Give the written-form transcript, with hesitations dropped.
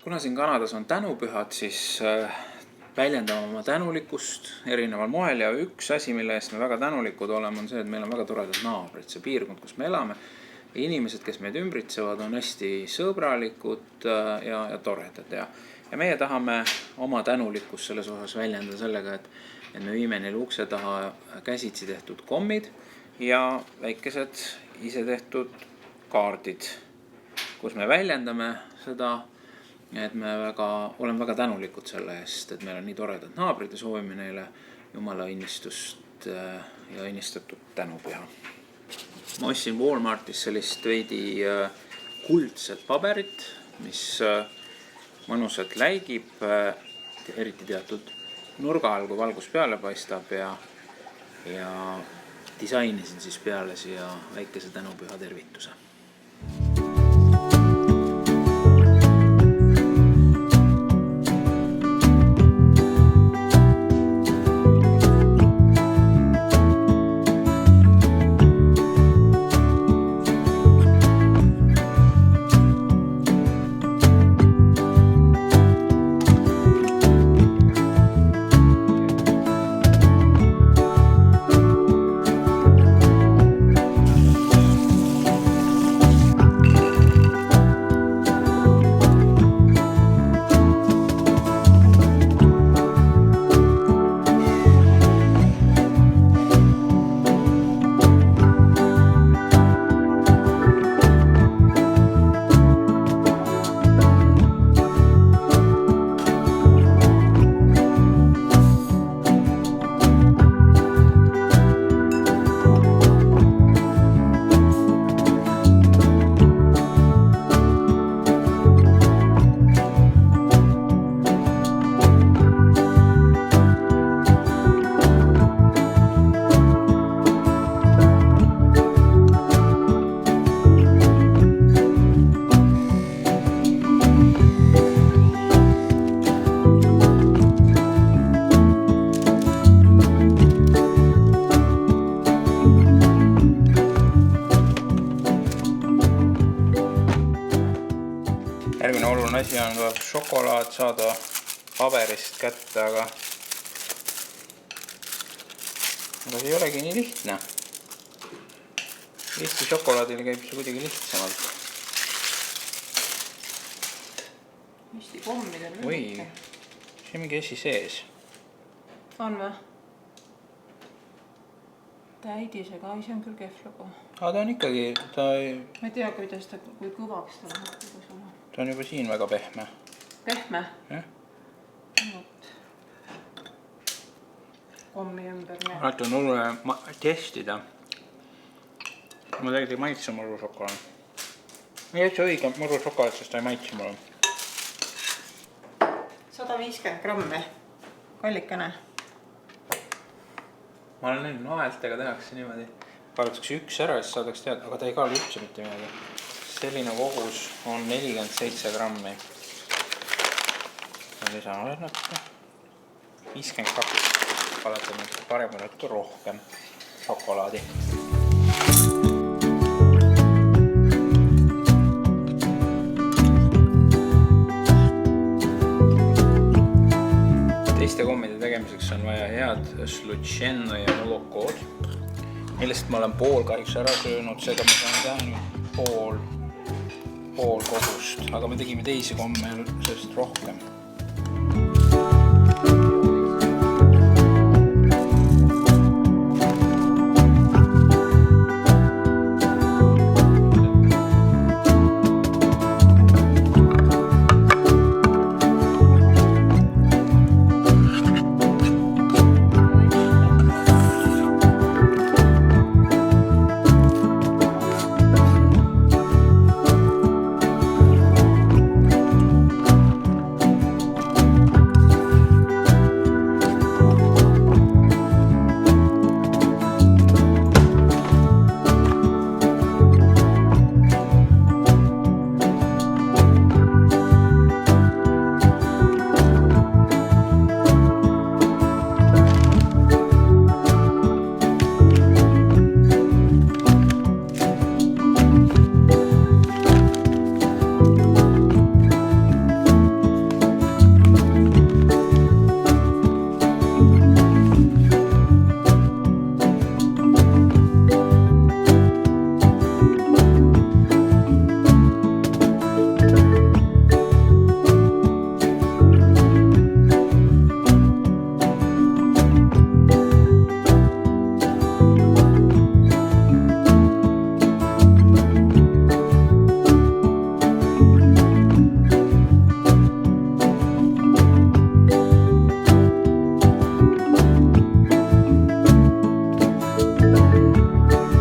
Kuna siin Kanadas on tänupühad, siis väljendame oma tänulikkust erineval moel ja üks asi, mille eest me väga tänulikud oleme, on see, et meil on väga toredad naabrid. See piirkond, kus me elame, inimesed, kes meid ümbritsevad, on hästi sõbralikud ja toredad. Ja meie tahame oma tänulikkust selles osas väljendada sellega, et me viime neile ukse taha käsitsi tehtud kommid ja väikesed ise tehtud kaardid, kus me väljendame seda, et me oleme väga tänulikud selle eest, et meil on nii toredad naabrid ja soovime neile Jumala õnnistust ja õnnistatud tänupüha. Ma ostsin Walmartis sellist veidi kuldset paberit, mis mõnusalt läigib, eriti teatud nurga all, kui valgus peale paistab ja disainisin siis peale siia väikese tänupüha tervituse. Järgmine oluline asi on ka šokolaad saada paberist kätte, aga see ei olegi nii lihtne. Eesti šokolaadil käib see kuidagi lihtsamalt. Eesti kommidel või? See on mingi esi sees. On või? Täidisega, see on küll kehvlugu. Ta on ikkagi, ma ei tea, kui kõvaks ta läheb. Ta on juba siin väga pehme. Pehme? Jah. Kommi ümber. Alati on oluline testida. Ma tegelikult ei maitse muru šokolaad. Ei jätse õige muru šokolaad, sest ta ei maitse mulle. 150 grammi. Kallikene. Ma olen näinud, aeltega tehakse niimoodi. Palutakse üks ära, siis saadaks teada, aga ta ei kaalu üldse mitte midagi. Selline kogus on 47 grammi. Lisan veel natuke. 52. Alati on parem natuke rohkem šokolaadi. Teiste kommide tegemiseks on vaja head slutšenno ja molokood, millest ma olen pool kahjuks ära söönud, seega ma saan teha nüüd pool kogust, aga me tegime teisi komme sellest rohkem. Tšau.